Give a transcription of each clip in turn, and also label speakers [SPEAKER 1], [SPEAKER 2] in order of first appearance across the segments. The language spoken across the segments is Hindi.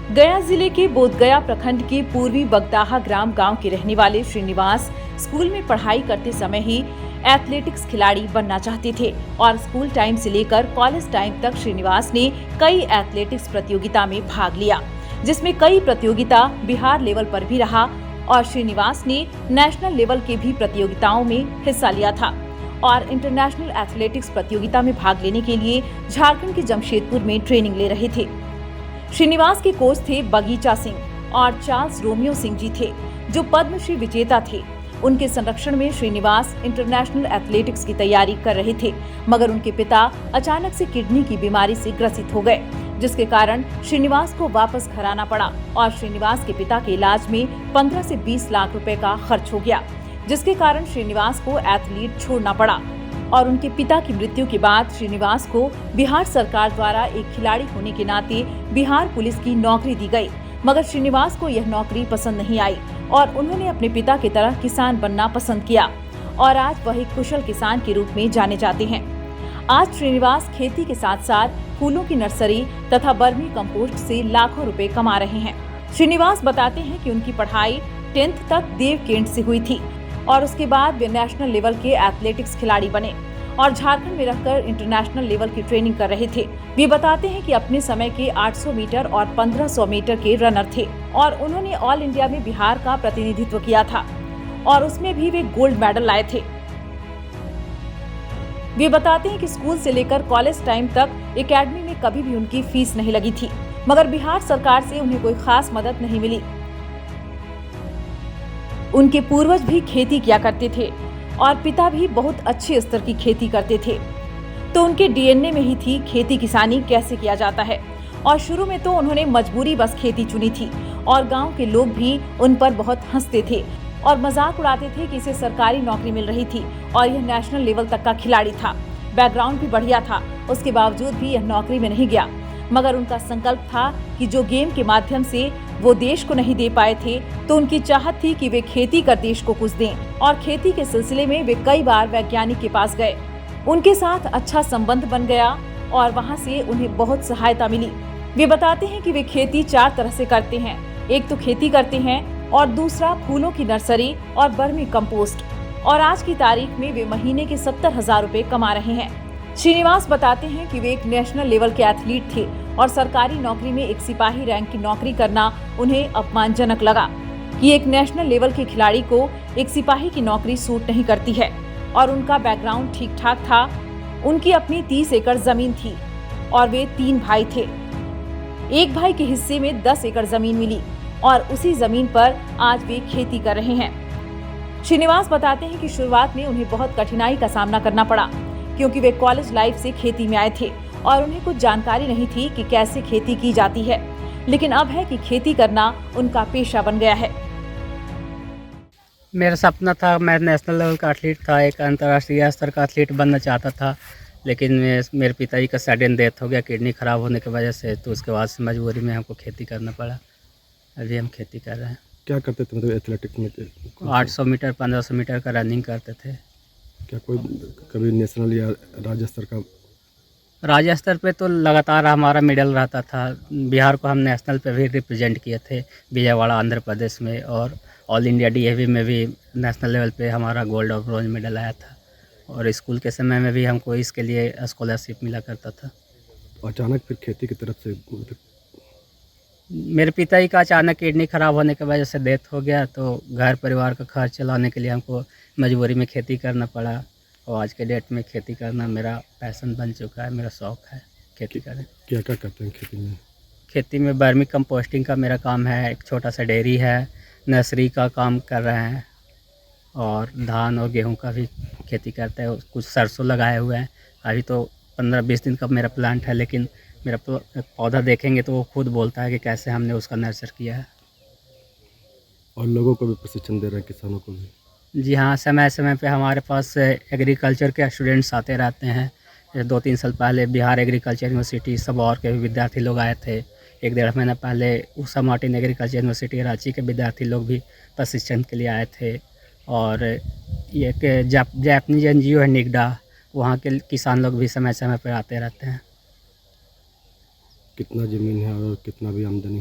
[SPEAKER 1] गया जिले के बोधगया प्रखंड के पूर्वी बगदाहा ग्राम गांव के रहने वाले श्रीनिवास स्कूल में पढ़ाई करते समय ही एथलेटिक्स खिलाड़ी बनना चाहते थे और स्कूल टाइम से लेकर कॉलेज टाइम तक श्रीनिवास ने कई एथलेटिक्स प्रतियोगिता में भाग लिया, जिसमें कई प्रतियोगिता बिहार लेवल पर भी रहा और श्रीनिवास ने नेशनल लेवल के भी प्रतियोगिताओं में हिस्सा लिया था और इंटरनेशनल एथलेटिक्स प्रतियोगिता में भाग लेने के लिए झारखंड के जमशेदपुर में ट्रेनिंग ले रहे थे। श्रीनिवास के कोच थे बगीचा सिंह और चार्ल्स रोमियो सिंह जी थे, जो पद्मश्री विजेता थे। उनके संरक्षण में श्रीनिवास इंटरनेशनल एथलेटिक्स की तैयारी कर रहे थे, मगर उनके पिता अचानक से किडनी की बीमारी से ग्रसित हो गए, जिसके कारण श्रीनिवास को वापस घर आना पड़ा और श्रीनिवास के पिता के इलाज में 15 से 20 लाख रुपए का खर्च हो गया, जिसके कारण श्रीनिवास को एथलीट छोड़ना पड़ा। और उनके पिता की मृत्यु के बाद श्रीनिवास को बिहार सरकार द्वारा एक खिलाड़ी होने के नाते बिहार पुलिस की नौकरी दी गई, मगर श्रीनिवास को यह नौकरी पसंद नहीं आई और उन्होंने अपने पिता की तरह किसान बनना पसंद किया और आज वह एक कुशल किसान के रूप में जाने जाते हैं। आज श्रीनिवास खेती के साथ साथ फूलों की नर्सरी तथा बर्मी कंपोस्ट से लाखों रुपए कमा रहे हैं। श्रीनिवास बताते हैं कि उनकी पढ़ाई 10th तक देवकेंट से हुई थी और उसके बाद वे नेशनल लेवल के एथलेटिक्स खिलाड़ी बने और झारखंड में रहकर इंटरनेशनल लेवल की ट्रेनिंग कर रहे थे। वे बताते हैं कि अपने समय के 800 मीटर और 1500 मीटर के रनर थे और उन्होंने ऑल इंडिया में बिहार का प्रतिनिधित्व किया था और उसमें भी वे गोल्ड मेडल लाए थे। वे बताते हैं कि स्कूल से लेकर कॉलेज टाइम तक एकेडमी में कभी भी उनकी फीस नहीं लगी थी, मगर बिहार सरकार से उन्हें कोई खास मदद नहीं मिली। उनके पूर्वज भी खेती किया करते थे और पिता भी बहुत अच्छे स्तर की खेती करते थे, तो उनके डीएनए में ही थी खेती किसानी कैसे किया जाता है। और शुरू में तो उन्होंने मजबूरी बस खेती चुनी थी और गांव के लोग भी उन पर बहुत हंसते थे और मजाक उड़ाते थे कि इसे सरकारी नौकरी मिल रही थी और यह नेशनल लेवल तक का खिलाड़ी था, बैकग्राउंड भी बढ़िया था, उसके बावजूद भी यह नौकरी में नहीं गया। मगर उनका संकल्प था कि जो गेम के माध्यम से वो देश को नहीं दे पाए थे, तो उनकी चाहत थी कि वे खेती कर देश को कुछ दें और खेती के सिलसिले में वे कई बार वैज्ञानिक के पास गए। उनके साथ अच्छा संबंध बन गया और वहां से उन्हें बहुत सहायता मिली। वे बताते हैं कि वे खेती 4 तरह से करते हैं, एक तो खेती करते हैं और दूसरा फूलों की नर्सरी और बर्मी कंपोस्ट, और आज की तारीख में वे महीने के 70,000 रुपए कमा रहे हैं। श्रीनिवास बताते हैं कि वे एक नेशनल लेवल के एथलीट थे और सरकारी नौकरी में एक सिपाही रैंक की नौकरी करना उन्हें अपमानजनक लगा कि एक नेशनल लेवल के खिलाड़ी को एक सिपाही की नौकरी सूट नहीं करती है। और उनका बैकग्राउंड ठीक ठाक था। उनकी अपनी 30 एकड़ जमीन थी और वे 3 भाई थे। एक भाई के हिस्से में 10 एकड़ जमीन मिली और उसी जमीन पर आज वे खेती कर रहे हैं। श्रीनिवास बताते हैं कि शुरुआत में उन्हें बहुत कठिनाई का सामना करना पड़ा, क्योंकि वे कॉलेज लाइफ से खेती में आए थे और उन्हें कुछ जानकारी नहीं थी कि कैसे खेती की जाती है, लेकिन अब है कि खेती करना उनका पेशा बन गया है।
[SPEAKER 2] मेरा सपना था, मैं नेशनल लेवल का एथलीट था, एक अंतर्राष्ट्रीय स्तर का एथलीट बनना चाहता था, लेकिन मेरे पिताजी का सडन डेथ हो गया किडनी खराब होने की वजह से, तो उसके बाद से मजबूरी में हमको खेती करना पड़ा। अभी हम खेती कर रहे हैं।
[SPEAKER 3] क्या करते थे मतलब एथलेटिक्स में?
[SPEAKER 2] 800 मीटर 1500 मीटर का रनिंग करते थे।
[SPEAKER 3] क्या कोई कभी नेशनल या राज्य स्तर का?
[SPEAKER 2] राज्य स्तर पे तो लगातार हमारा मेडल रहता था। बिहार को हम नेशनल पे भी रिप्रेजेंट किए थे, विजयवाड़ा आंध्र प्रदेश में, और ऑल इंडिया डीएवी में भी नेशनल लेवल पे हमारा गोल्ड और ब्रॉन्ज मेडल आया था। और स्कूल के समय में भी हमको इसके लिए स्कॉलरशिप मिला करता था।
[SPEAKER 3] अचानक फिर खेती की तरफ से मतलब?
[SPEAKER 2] मेरे पिताजी का अचानक किडनी खराब होने की वजह से डेथ हो गया, तो घर परिवार का खर्च चलाने के लिए हमको मजबूरी में खेती करना पड़ा। और आज के डेट में खेती करना मेरा पैशन बन चुका है, मेरा शौक़ है खेती करें।
[SPEAKER 3] क्या क्या करते हैं खेती में?
[SPEAKER 2] खेती में बर्मी कंपोस्टिंग का मेरा काम है, एक छोटा सा डेयरी है, नर्सरी का काम कर रहे हैं और धान और गेहूं का भी खेती करते हैं। कुछ सरसों लगाए हुए हैं। अभी तो 15-20 दिन का मेरा प्लांट है, लेकिन मेरा पौधा देखेंगे तो वो खुद बोलता है कि कैसे हमने उसका नर्चर किया है।
[SPEAKER 3] और लोगों को भी प्रशिक्षण दे रहे हैं, किसानों को भी?
[SPEAKER 2] जी हाँ, समय समय पे हमारे पास एग्रीकल्चर के स्टूडेंट्स आते रहते हैं। 2-3 साल पहले बिहार एग्रीकल्चर यूनिवर्सिटी सब और के भी विद्यार्थी लोग आए थे। 1-1.5 महीना पहले Usha Martin agriculture university Ranchi के विद्यार्थी लोग भी प्रशिक्षण के लिए आए थे। और ये कि जापानीज NGO है निगडा, वहाँ के किसान लोग भी समय समय पर आते रहते हैं।
[SPEAKER 3] कितना ज़मीन है और कितना भी आमदनी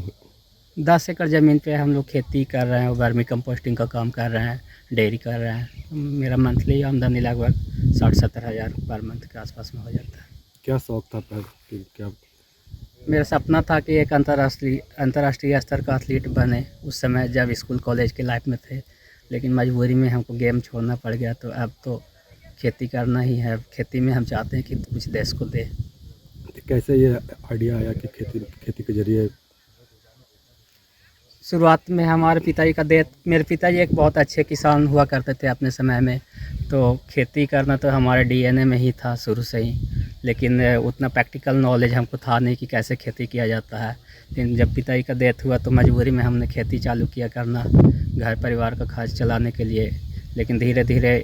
[SPEAKER 2] 10 एकड़ ज़मीन पे हम लोग खेती कर रहे हैं और वर्मी कंपोस्टिंग का काम कर रहे हैं, डेयरी कर रहे हैं। मेरा मंथली आमदनी लगभग 60-70 हज़ार पर मंथ के आसपास में हो जाता है।
[SPEAKER 3] क्या शौक था पहले कि क्या?
[SPEAKER 2] मेरा सपना था कि एक अंतर्राष्ट्रीय स्तर का एथलीट बने, उस समय जब स्कूल कॉलेज की लाइफ में थे, लेकिन मजबूरी में हमको गेम छोड़ना पड़ गया। तो अब तो खेती करना ही है। खेती में हम चाहते हैं कि कुछ देश को दे।
[SPEAKER 3] कैसे ये आइडिया आया कि खेती के जरिए?
[SPEAKER 2] शुरुआत में हमारे पिताजी का डेथ, मेरे पिताजी एक बहुत अच्छे किसान हुआ करते थे अपने समय में, तो खेती करना तो हमारे डीएनए में ही था शुरू से ही, लेकिन उतना प्रैक्टिकल नॉलेज हमको था नहीं कि कैसे खेती किया जाता है। लेकिन जब पिताजी का डेथ हुआ तो मजबूरी में हमने खेती चालू किया करना, घर परिवार का खर्च चलाने के लिए। लेकिन धीरे धीरे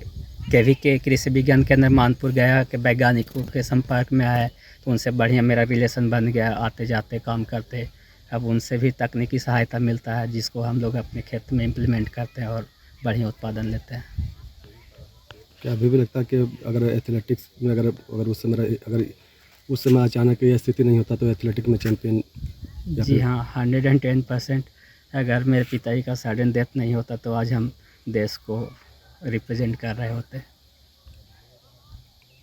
[SPEAKER 2] केवी के कृषि विज्ञान केंद्र मानपुर गया कि वैज्ञानिकों के संपर्क में आए, तो उनसे बढ़िया मेरा रिलेशन बन गया, आते जाते काम करते। अब उनसे भी तकनीकी सहायता मिलता है, जिसको हम लोग अपने खेत में इम्प्लीमेंट करते हैं और बढ़िया उत्पादन लेते हैं।
[SPEAKER 3] क्या अभी भी लगता है कि अगर एथलेटिक्स में अगर उस समय अचानक ये स्थिति नहीं होता तो एथलेटिक्स में चैंपियन?
[SPEAKER 2] जी हाँ, 110%। अगर मेरे पिताजी का सडन डेथ नहीं होता तो आज हम देश को रिप्रेजेंट कर रहे होते।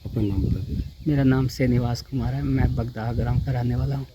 [SPEAKER 3] अपना नाम बता दीजिए।
[SPEAKER 2] मेरा नाम श्रीनिवास कुमार है, मैं बगदाहा ग्राम का रहने वाला हूँ।